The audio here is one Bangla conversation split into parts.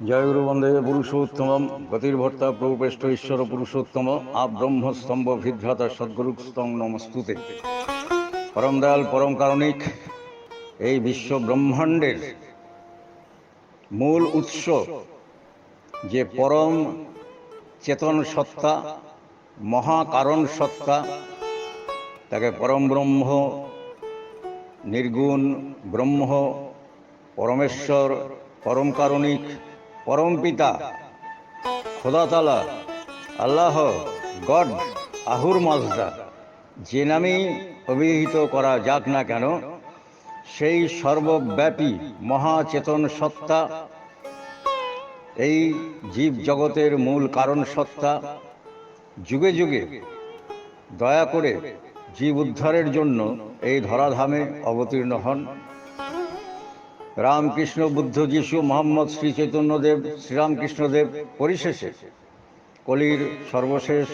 জয় গুরু বন্দে পুরুষোত্তম গতির্ভর্তা প্রভুপেষ্ট ঈশ্বর পুরুষোত্তম আপ ব্রহ্মস্তম্ভ ভিভ্রাতা সদ্গুরুস্তং নমস্তুতে। পরম দয়াল পরম কারণিক এই বিশ্ব ব্রহ্মাণ্ডের মূল উৎস যে পরম চেতন সত্তা, মহাকারণ সত্তা, তাকে পরম ব্রহ্ম, নির্গুণ ব্রহ্ম, পরমেশ্বর, পরম কারণিক, পরম পিতা, খোদা তালা, আল্লাহ, গড, আহুর মাজদা, যে নামেই অভিহিত করা যাক না কেন, সেই সর্বব্যাপী মহাচেতন সত্তা, এই জীব জগতের মূল কারণ সত্তা, যুগে যুগে দয়া করে জীব উদ্ধারের জন্য এই ধরাধামে অবতীর্ণ হন। রামকৃষ্ণ, বুদ্ধ, যিশু, মোহাম্মদ, শ্রী চৈতন্যদেব, শ্রীরামকৃষ্ণদেব, পরিশেষে কলির সর্বশেষ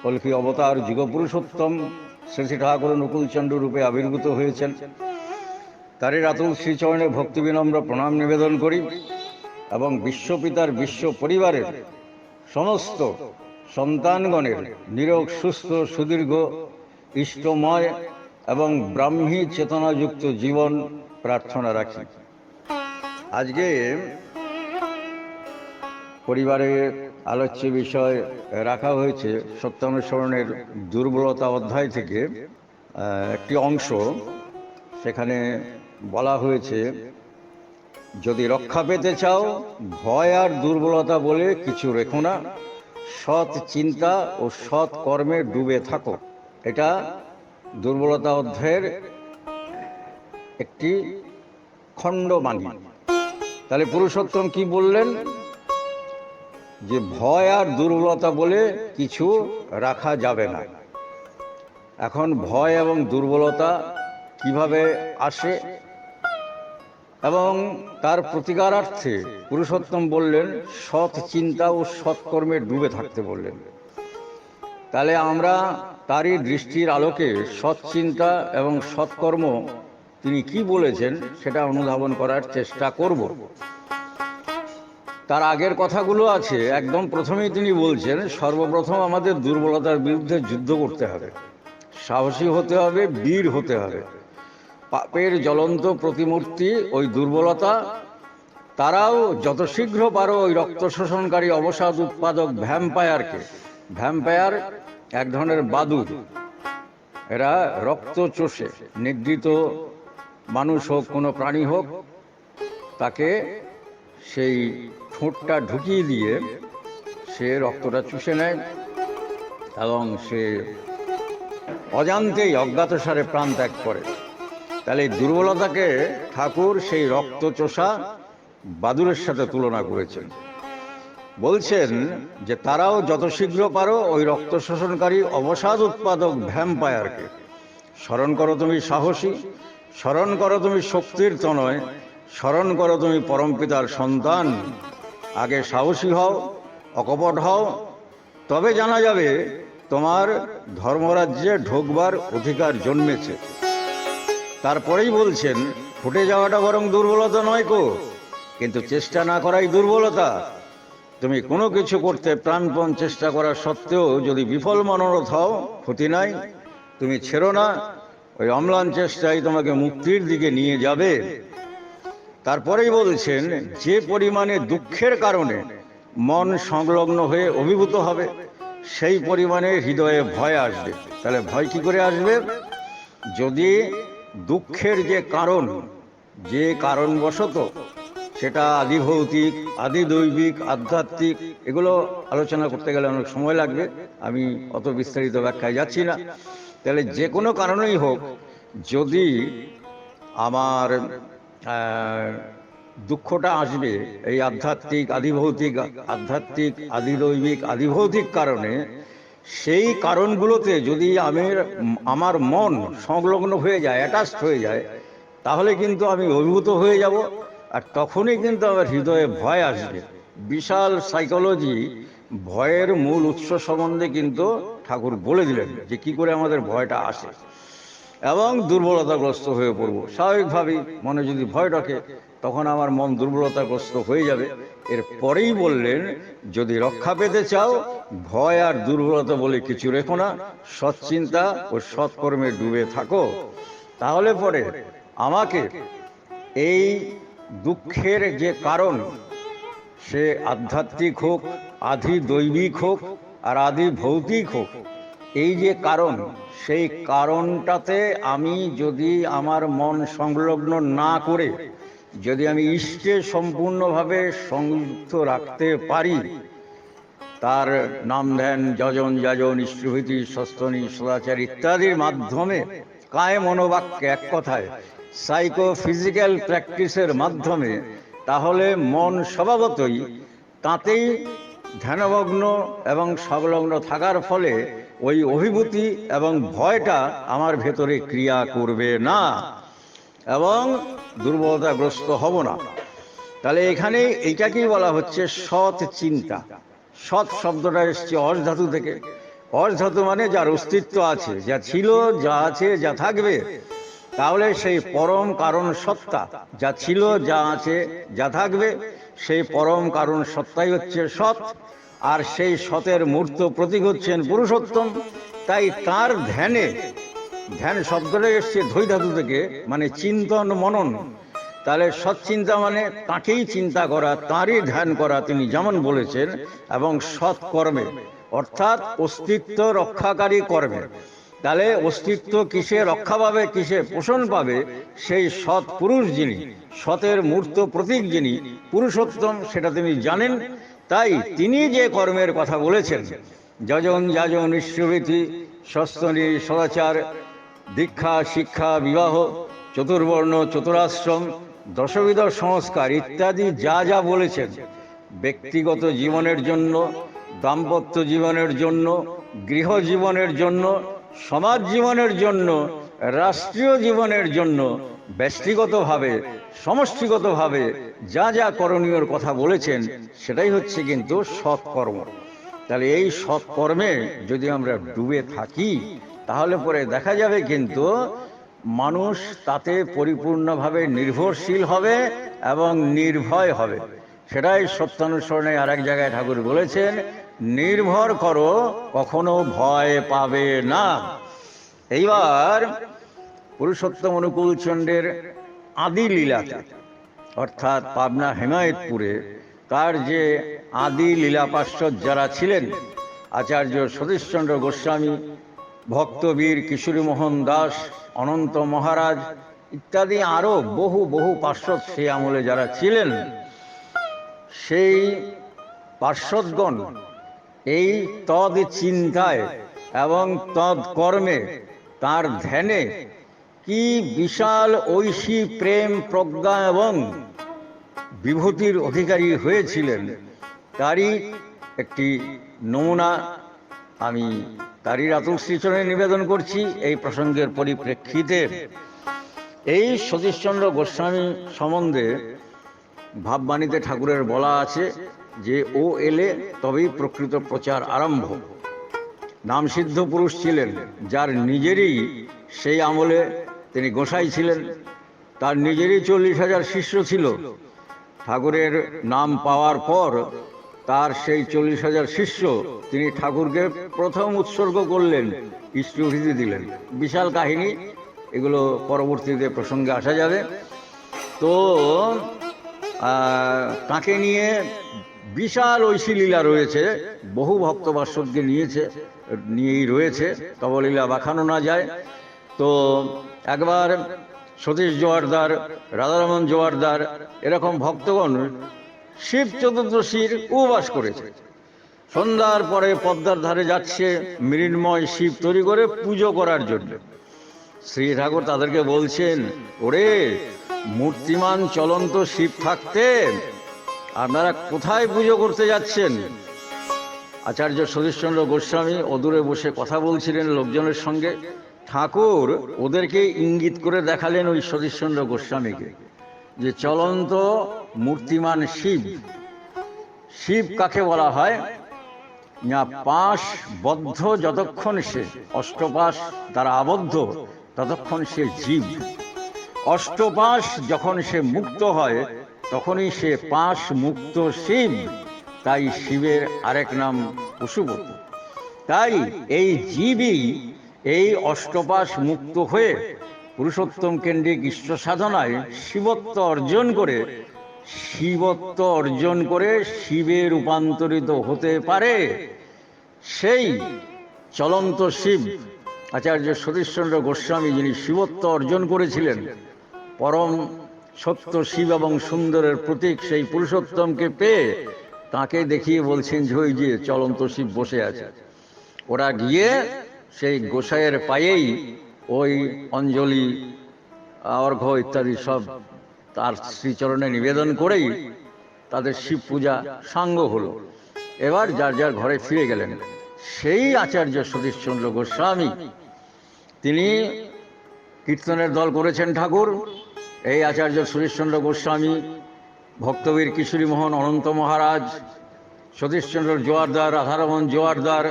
কল্কি অবতার যুগপুরুষোত্তম শ্রী শ্রী ঠাকুর নকুলচন্দ্র রূপে আবির্ভূত হয়েছেন। তারই রাতুল শ্রীচরণে ভক্তি বিনম্র প্রণাম নিবেদন করি এবং বিশ্বপিতার বিশ্ব পরিবারের সমস্ত সন্তানগণের নিরোগ, সুস্থ, সুদীর্ঘ, ইষ্টময় এবং ব্রাহ্মী চেতনাযুক্ত জীবন প্রার্থনা রাখি। আজকে পরিবারে আলোচ্য বিষয় রাখা হয়েছে সত্যানুসরণের দুর্বলতা অধ্যায় থেকে একটি অংশ। সেখানে বলা হয়েছে, যদি রক্ষা পেতে চাও ভয় আর দুর্বলতা বলে কিছু রেখো না, সৎ চিন্তা ও সৎ কর্মে ডুবে থাকো। এটা দুর্বলতা অধ্যায়ের একটি খণ্ডবাণী। তাহলে পুরুষোত্তম কি বললেন? যে ভয় আর দুর্বলতা বলে কিছু রাখা যাবে না। এখন ভয় এবং দুর্বলতা কিভাবে আসে এবং তার প্রতিকারার্থে পুরুষোত্তম বললেন সৎ চিন্তা ও সৎকর্মে ডুবে থাকতে বললেন। তাহলে আমরা তারই দৃষ্টির আলোকে সৎ চিন্তা এবং সৎকর্ম তিনি কি বলেছেন সেটা অনুধাবন করার চেষ্টা করব। তার আগের কথাগুলো আছে। একদম প্রথমেই তিনি বলছেন, সর্বপ্রথম আমাদের দুর্বলতার বিরুদ্ধে যুদ্ধ করতে হবে, সাহসী হতে হবে, বীর হতে হবে। পাপের জ্বলন্ত প্রতিমূর্তি ওই দুর্বলতা, তারাও যত শীঘ্র পারো ওই রক্ত শোষণকারী অবসাদ উৎপাদক ভ্যাম্পায়ারকে, ভ্যাম্পায়ার এক ধরনের বাদুড়, এরা রক্ত চোষে, নিগৃহীত মানুষ হোক কোনো প্রাণী হোক, তাকে সেই ঠোঁটটা ঢুকিয়ে দিয়ে সে রক্তটা চুষে নেয় এবং সে অজান্তেই অজ্ঞাতসারে প্রাণ ত্যাগ করে। তাহলে এই দুর্বলতাকে ঠাকুর সেই রক্ত চোষা বাদুড়ের সাথে তুলনা করেছেন। বলছেন যে তারাও যত শীঘ্র পারো ওই রক্ত শোষণকারী অবসাদ উৎপাদক ভ্যাম্পায়ারকে স্মরণ করো। তুমি সাহসী, স্মরণ করো তুমি শক্তির তনয়, স্মরণ করো তুমি পরমপিতার সন্তান। আগে সাহসী হও, অকপট হও, তবে জানা যাবে তোমার ধর্মরাজ্যে ঢোকবার অধিকার জন্মেছে। তারপরেই বলছেন, ফুটে যাওয়াটা বরং দুর্বলতা নয় কো, কিন্তু চেষ্টা না করাই দুর্বলতা। তুমি কোনো কিছু করতে প্রাণপণ চেষ্টা করা সত্ত্বেও যদি বিফল মনোরথ হও, ক্ষতি নাই, তুমি ছেড়ো না, ওই অম্লান চেষ্টাই তোমাকে মুক্তির দিকে নিয়ে যাবে। তারপরেই বলছেন, যে পরিমাণে দুঃখের কারণে মন সংলগ্ন হয়ে অভিভূত হবে, সেই পরিমাণে হৃদয়ে ভয় আসবে। তাহলে ভয় কি করে আসবে? যদি দুঃখের যে কারণ, যে কারণবশত, সেটা আদি ভৌতিক, আদি দৈবিক, আধ্যাত্মিক, এগুলো আলোচনা করতে গেলে অনেক সময় লাগবে, আমি অত বিস্তারিত ব্যাখ্যায় যাচ্ছি না। তাহলে যে কোনো কারণেই হোক, যদি আমার দুঃখটা আসবে এই আধ্যাত্মিক, আদিভৌতিক, আধ্যাত্মিক, আদিদৈবিক, আদিভৌতিক কারণে, সেই কারণগুলোতে যদি আমার মন সংলগ্ন হয়ে যায়, অ্যাটাচড হয়ে যায়, তাহলে কিন্তু আমি অভিভূত হয়ে যাব। আর তখনই কিন্তু আমার হৃদয়ে ভয় আসবে। বিশাল সাইকোলজি ভয়ের মূল উৎস সম্বন্ধে কিন্তু ঠাকুর বলে দিলেন যে কি করে আমাদের ভয়টা আসে এবং দুর্বলতাগ্রস্ত হয়ে পড়ব। স্বাভাবিকভাবেই মনে যদি ভয় ঢোকে, তখন আমার মন দুর্বলতাগ্রস্ত হয়ে যাবে এর পরেই বললেন, যদি রক্ষা পেতে চাও ভয় আর দুর্বলতা বলে কিছু রেখো না, সৎচিন্তা ও সৎকর্মে ডুবে থাকো। তাহলে পরে আমাকে এই দুঃখের যে কারণ, সে আধ্যাত্মিক হোক, আধি দৈবিক হোক আর আধি ভৌতিক হোক, এই যে কারণ, সেই কারণটাতে আমি যদি আমার মন সংলগ্ন না করে যদি আমি ইষ্টে সম্পূর্ণভাবে সংযুক্ত রাখতে পারি, তার নাম ধ্যান, যজন যাজন, ইষ্টভীতি, সস্তনি, সদাচার ইত্যাদির মাধ্যমে, কায় মনোবাক্যে, এক কথায় সাইকো ফিজিক্যাল প্র্যাকটিসের মাধ্যমে, তাহলে মন স্বভাবতই তাতেই ধ্যানমগ্ন এবং সংলগ্ন থাকার ফলে ওই অভিভূতি এবং ভয়টা আমার ভেতরে ক্রিয়া করবে না এবং দুর্বলতাগ্রস্ত হব না। তাহলে এখানে এইটাকেই বলা হচ্ছে সৎ চিন্তা। সৎ শব্দটা এসছে অস ধাতু থেকে। অস ধাতু মানে যার অস্তিত্ব আছে, যা ছিল, যা আছে, যা থাকবে। তাহলে সেই পরম কারণ সত্তা, যা ছিল, যা আছে, যা থাকবে, সেই পরম কারণ সত্তাই হচ্ছে সৎ। আর সেই সতের মূর্ত প্রতীক হচ্ছেন পুরুষোত্তম। তাই তার ধ্যানে, ধ্যান শব্দটা এসছে ধৈ ধাতু থেকে, মানে চিন্তন মনন। তাহলে সৎচিন্তা মানে তাকেই চিন্তা করা, তাঁরই ধ্যান করা, তিনি যেমন বলেছেন, এবং সৎ কর্মে, অর্থাৎ অস্তিত্ব রক্ষাকারী কর্মে। তাহলে অস্তিত্ব কিসে রক্ষা পাবে, কিসে পোষণ পাবে? সেই সৎ পুরুষ যিনি, সতের মূর্ত প্রতীক যিনি পুরুষোত্তম, সেটা তিনি জানেন। তাই তিনি যে কর্মের কথা বলেছেন, যজন যাজন, ইষ্টভীতি, সস্তনি, সদাচার, দীক্ষা, শিক্ষা, বিবাহ, চতুর্বর্ণ, চতুরাশ্রম, দশবিধ সংস্কার ইত্যাদি যা যা বলেছেন, ব্যক্তিগত জীবনের জন্য, দাম্পত্য জীবনের জন্য, গৃহ জীবনের জন্য, সমাজ জীবনের জন্য, রাষ্ট্রীয় জীবনের জন্য, ব্যক্তিগতভাবে, সমষ্টিগতভাবে যা যা করণীয়র কথা বলেছেন, সেটাই হচ্ছে কিন্তু সৎকর্ম। তাহলে এই সৎকর্মে যদি আমরা ডুবে থাকি, তাহলে পরে দেখা যাবে কিন্তু মানুষ তাতে পরিপূর্ণভাবে নির্ভরশীল হবে এবং নির্ভয় হবে। সেটাই সত্যানুসরণে আর এক জায়গায় ঠাকুর বলেছেন, নির্ভর করো, কখনো ভয় পাবে না। এইবার পুরুষোত্তম অনুকূল চন্দ্রের আদি লীলাতে, অর্থাৎ পাবনা হেমায়েতপুরে তার যে আদি লীলা পার্ষদ যারা ছিলেন, আচার্য সতীশচন্দ্র গোস্বামী, ভক্তবীর কিশোরী মোহন দাস, অনন্ত মহারাজ ইত্যাদি আরো বহু বহু পার্ষদ সেই আমলে যারা ছিলেন, সেই পার্ষদগণ এই তদ চিন্তায় এবং তদ কর্মে, তার ধ্যানে কি বিশাল ঐশী প্রেম, প্রজ্ঞা এবং বিভূতির অধিকারী হয়েছিলেন, তারই একটি নমুনা আমি তারই রাতুল শ্রীচরণে নিবেদন করছি এই প্রসঙ্গের পরিপ্রেক্ষিতে। এই সতীশচন্দ্র গোস্বামী সম্বন্ধে ভাববাণীতে ঠাকুরের বলা আছে যে ও এলে তবেই প্রকৃত প্রচার আরম্ভ। নামসিদ্ধ পুরুষ ছিলেন, যার নিজেরই সেই আমলে তিনি গোসাই ছিলেন, তার নিজেরই 40,000 শিষ্য ছিল। ঠাকুরের নাম পাওয়ার পর তার সেই 40,000 শিষ্য তিনি ঠাকুরকে প্রথম উৎসর্গ করলেন, ইষ্টভীতি দিলেন। বিশাল কাহিনী, এগুলো পরবর্তীতে প্রসঙ্গে আসা যাবে। তো তাকে নিয়ে বিশাল ঐশী লীলা রয়েছে, বহু ভক্ত পার্শ্বদকে নিয়েই রয়েছে, তবলীলা বাখানো না যায়। তো একবার সতীশ জোয়ারদার, রাধারমন জোয়ারদার এরকম ভক্তগণ শিব চতুর্দশীর উপবাস করেছে। সন্ধ্যার পরে পদ্মার ধারে যাচ্ছে মৃন্ময় শিব তৈরি করে পুজো করার জন্য। শ্রী ঠাকুর তাদেরকে বলছেন, ওরে মূর্তিমান চলন্ত শিব থাকতে আপনারা কোথায় পুজো করতে যাচ্ছেন? আচার্য সতীশচন্দ্র গোস্বামী অদূরে বসে কথা বলছিলেন লোকজনের সঙ্গে। ঠাকুর ওদেরকে ইঙ্গিত করে দেখালেন ওই সতীশচন্দ্র গোস্বামীকে, যে চলন্ত মূর্তিমান শিব। শিব কাকে বলা হয় না, পাশ বদ্ধ যতক্ষণ সে, অষ্টপাশ দ্বারা আবদ্ধ, ততক্ষণ সে জীব। অষ্টপাশ যখন সে মুক্ত হয়, তখনই সে পাশ মুক্ত শিব, তাই শিবের আরেক নাম পশুপতি। তাই এই জীবই এই অষ্টপাশ মুক্ত হয়ে পুরুষোত্তম কেন্দ্রিক ঈশ্বর সাধনায় শিবত্ব অর্জন করে শিবে রূপান্তরিত হতে পারে। সেই চলন্ত শিব আচার্য সতীশচন্দ্র গোস্বামী, যিনি শিবত্ব অর্জন করেছিলেন, পরম সত্য শিব এবং সুন্দরের প্রতীক সেই পুরুষোত্তমকে পেয়ে তাকে দেখিয়ে বলছেন যে ওই যে চলন্ত শিব বসে আছে। ওরা গিয়ে সেই গোসাইয়ের পায়েই ওই অঞ্জলি, অর্ঘ্য ইত্যাদি সব তার শ্রীচরণে নিবেদন করেই তাদের শিব পূজা সাঙ্গ হলো। এবার যার যার ঘরে ফিরে গেলেন। সেই আচার্য সতীশচন্দ্র গোস্বামী তিনি কীর্তনের দল করেছেন ঠাকুর। এই আচার্য সতীশচন্দ্র গোস্বামী, ভক্তবীর কিশোরী মোহন অনন্ত মহারাজ, সতীশচন্দ্র জোয়ারদার, রাধারমন জোয়ারদার,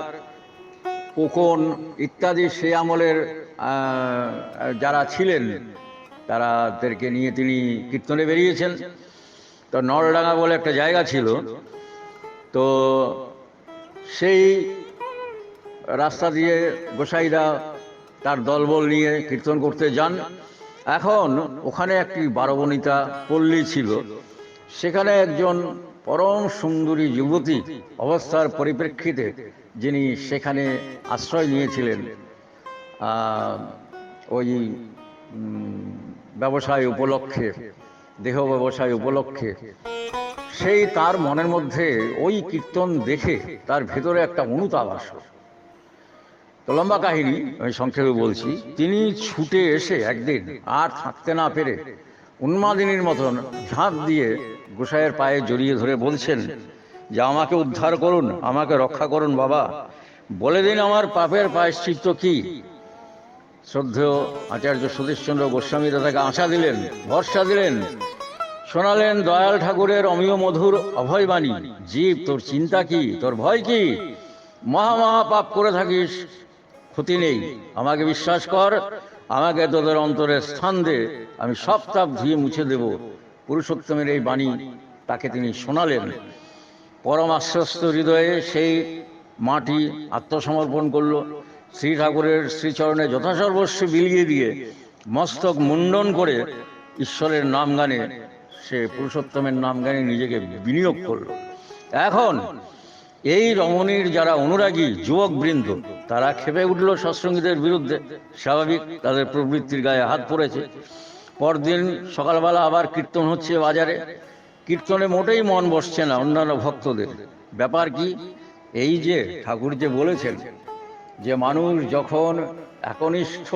কোকন ইত্যাদি সে আমলের যারা ছিলেন তাদেরকে নিয়ে তিনি কীর্তনে বেরিয়েছেন। তো নলডাঙ্গা বলে একটা জায়গা ছিল, তো সেই রাস্তা দিয়ে গোসাইরা তার দলবল নিয়ে কীর্তন করতে যান। এখন ওখানে একটি বারবনিতা পল্লী ছিল, সেখানে একজন পরম সুন্দরী যুবতী অবস্থার পরিপ্রেক্ষিতে যিনি সেখানে আশ্রয় নিয়েছিলেন ওই ব্যবসায় উপলক্ষে, দেহ ব্যবসায় উপলক্ষে, সেই তার মনের মধ্যে ওই কীর্তন দেখে তার ভেতরে একটা অনুতাপ আসলো। তো লম্বা কাহিনী, আমি সংক্ষেপে বলছি। তিনি ছুটে এসে একদিন আর থাকতে না পেরে উন্মাদিনীর মতন ঝাঁপ দিয়ে গোসাইয়ের পায়ে জড়িয়ে ধরে বলছেন যে আমাকে উদ্ধার করুন, আমাকে রক্ষা করুন বাবা, বলে দিন আমার পাপের প্রায়শ্চিত্ত কি। শ্রদ্ধেয় আচার্য সতীশচন্দ্র গোস্বামী তাকে আশা দিলেন, ভরসা দিলেন, শোনালেন দয়াল ঠাকুরের অমিয় মধুর অভয়বাণী। জীব, তোর চিন্তা কি, তোর ভয় কি? মহা পাপ করে থাকিস, ক্ষতি নেই, আমাকে বিশ্বাস কর, আমাকে তোদের অন্তরে স্থান দে, আমি সব তাপ ধুয়ে মুছে দেব। পুরুষোত্তমের এই বাণী তাকে তিনি শোনালেন। পরম আশ্বস্ত হৃদয়ে সেই মাটি আত্মসমর্পণ করল। শ্রী ঠাকুরের শ্রীচরণে যথাসর্বস্ব বিলিয়ে দিয়ে মস্তক মুন্ডন করে ঈশ্বরের নাম গানে, সে পুরুষোত্তমের নাম গানে নিজেকে বিনিয়োগ করল। এখন এই রমণীর যারা অনুরাগী যুবকবৃন্দ, তারা খেপে উঠল সৎসঙ্গীদের বিরুদ্ধে। স্বাভাবিক, তাদের প্রবৃত্তির গায়ে হাত পড়েছে। পরদিন সকালবেলা আবার কীর্তন হচ্ছে বাজারে। কীর্তনে মোটেই মন বসছে না অন্যান্য ভক্তদের। ব্যাপার কি? এই যে ঠাকুর যে বলেছেন যে মানুষ যখন একনিষ্ঠ,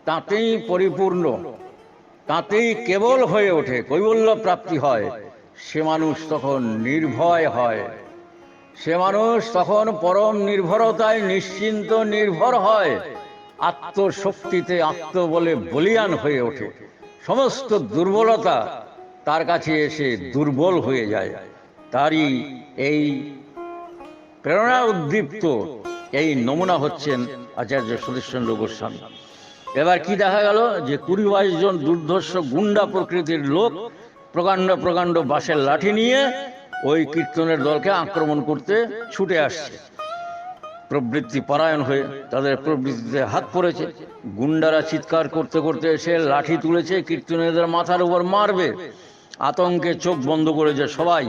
তাতেই পরিপূর্ণ, তাতেই কেবল হয়ে ওঠে, কৈবল্য প্রাপ্তি হয়, সে মানুষ তখন নির্ভয় হয়, সে মানুষ তখন পরম নির্ভরতায় নিশ্চিন্ত নির্ভর হয়, আত্মশক্তিতে আত্মবলে বলিয়ান হয়ে ওঠে। সমস্ত দুর্বলতা তার কাছে এসে দুর্বল হয়ে যায়। তারই এই প্রেরণা উদ্দীপ্ত এই নমুনা হচ্ছেন আচার্য সতীশচন্দ্র গোস্বামী। এবার কি দেখা গেল যে ২০-২২ জন দুর্ধর্ষ গুন্ডা প্রকৃতির লোক প্রকাণ্ড প্রকাণ্ড বাঁশের লাঠি নিয়ে ওই কীর্তনের দলকে আক্রমণ করতে ছুটে আসছে। প্রবৃত্তি পরায়ণ হয়ে তাদের প্রবৃত্তিতে হাত পড়েছে। গুন্ডারা চিৎকার করতে করতে এসে লাঠি তুলেছে, কীর্তনীয়দের মাথার উপর মারবে। আতঙ্কে চোখ বন্ধ করেছে সবাই।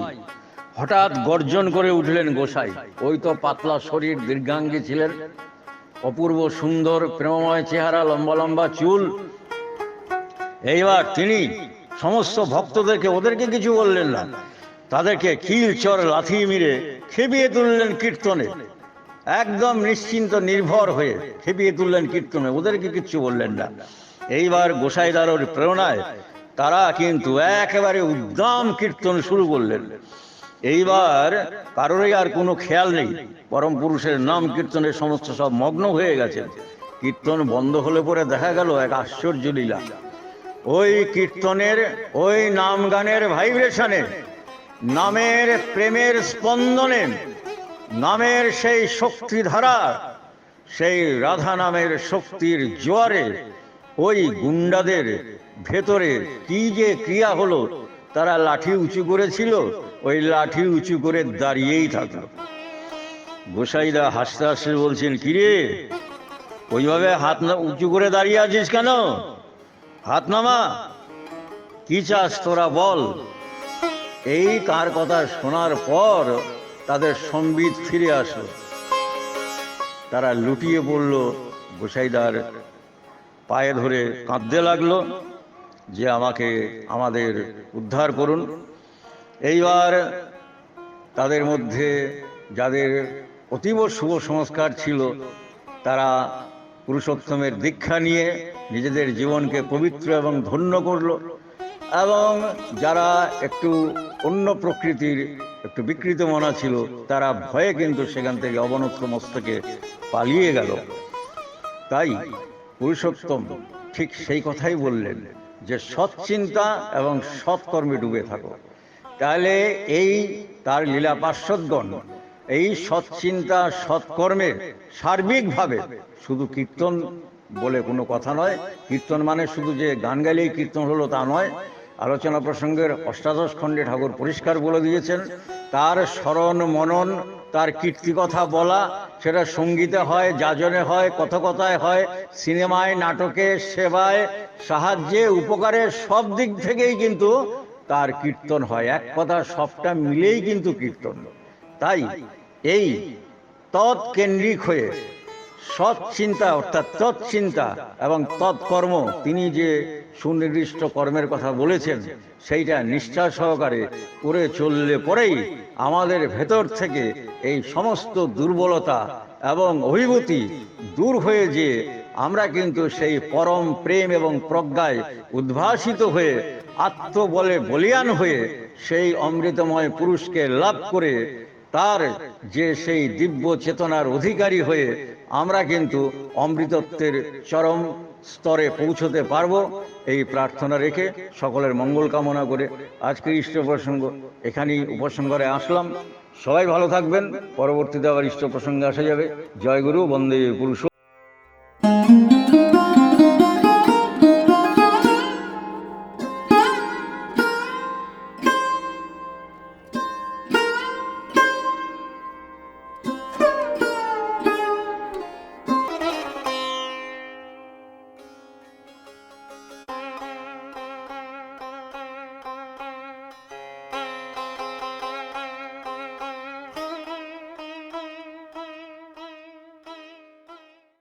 হঠাৎ গর্জন করে উঠলেন গোসাই। ওই তো পাতলা শরীর, দীর্ঘাঙ্গী ছিলেন, অপূর্ব সুন্দর প্রেমময় চেহারা, লম্বা লম্বা চুল। এইবার তিনি সমস্ত ভক্তদেরকে, ওদেরকে কিছু বললেন না, তাদেরকে কিল চর লাথি মেরে খেপিয়ে তুললেন কীর্তনে। একদম নিশ্চিন্ত নির্ভর হয়ে খেপিয়ে তুললেন কীর্তনে, ওদেরকে কিচ্ছু বললেন না। এইবার গোসাইদারোর প্রেরণায় তারা কিন্তু একেবারে উদ্দাম কীর্তন শুরু করলেন। এইবার কারোরই আর কোনো খেয়াল নেই, পরম পুরুষের নাম কীর্তনের সমস্ত সব মগ্ন হয়ে গেছে। কীর্তন বন্ধ হলে পরে দেখা গেল এক আশ্চর্য লীলা। ওই কীর্তনের, ওই নাম গানের ভাইব্রেশনে, নামের প্রেমের স্পন্দনে, নামের সেই শক্তিধারা, সেই রাধা নামের শক্তির জোয়ারে ওই গুন্ডাদের ভেতরে কি যে ক্রিয়া হলো তারা লাঠি উঁচু করেছিল, ওই লাঠি উঁচু করে দাঁড়িয়েই থাকলো। গোসাইদা হাসতে হাসতে বলছেন, কিরে ওইভাবে হাত উঁচু করে দাঁড়িয়ে আছিস কেন? হাত নামা, কি চাস তোরা বল। এই কার কথা শোনার পর তাদের সম্বিত ফিরে আসলো। তারা লুটিয়ে পড়ল, গোসাইদার পায়ে ধরে কাঁদতে লাগলো যে আমাদের উদ্ধার করুন। এইবার তাদের মধ্যে যাদের অতীব শুভ সংস্কার ছিল তারা পুরুষোত্তমের দীক্ষা নিয়ে নিজেদের জীবনকে পবিত্র এবং ধন্য করল, এবং যারা একটু অন্য প্রকৃতির একটু বিকৃত মনা ছিল তারা ভয়ে কিন্তু সেখান থেকে অবনত মস্তকে পালিয়ে গেল। তাই পুরুষোত্তম ঠিক সেই কথাই বললেন যে সৎ চিন্তা এবং সৎকর্মে ডুবে থাকো। তাহলে এই তার লীলা পার্শ্বদগণ এই সৎ চিন্তা সৎকর্মে সার্বিকভাবে, শুধু কীর্তন বলে কোনো কথা নয়, কীর্তন মানে শুধু যে গান গাইলেই কীর্তন হলো তা নয়। আলোচনা প্রসঙ্গের অষ্টাদশ খণ্ডে ঠাকুর পরিষ্কার বলে দিয়েছেন, তার স্মরণ মনন, তার কীর্তিকথা বলা, সেটা সঙ্গীতে হয়, যাজনে হয়, কথকথায় হয়, সিনেমায়, নাটকে, সেবায়, সাহায্যে, উপকারে, সব দিক থেকেই কিন্তু তার কীর্তন হয়। এক কথা সবটা মিলেই কিন্তু কীর্তন। তাই এই তৎকেন্দ্রিক হয়ে সৎ চিন্তা অর্থাৎ তৎচিন্তা এবং তৎকর্ম, তিনি যে সুনির্দিষ্ট কর্মের কথা বলেছেন সেইটা নিষ্ঠা সহকারে করে চললে পরেই আমাদের ভেতর থেকে এই সমস্ত দুর্বলতা এবং অভিভূতি দূর হয়ে যে আমরা কিন্তু সেই পরম প্রেম এবং প্রজ্ঞায় উদ্ভাসিত হয়ে আত্মবলে বলীয়ান হয়ে সেই অমৃতময় পুরুষকে লাভ করে তার যে সেই দিব্য চেতনার অধিকারী হয়ে আমরা কিন্তু অমৃতত্বের চরম স্তরে পৌঁছতে পারবো, এই প্রার্থনা রেখে সকলের মঙ্গল কামনা করে আজকের ইষ্ট প্রসঙ্গ এখানেই উপসংহারে আসলাম। সবাই ভালো থাকবেন, পরবর্তীতে আবার ইষ্ট প্রসঙ্গে আসা যাবে। জয় গুরু, বন্দে পুরুষ।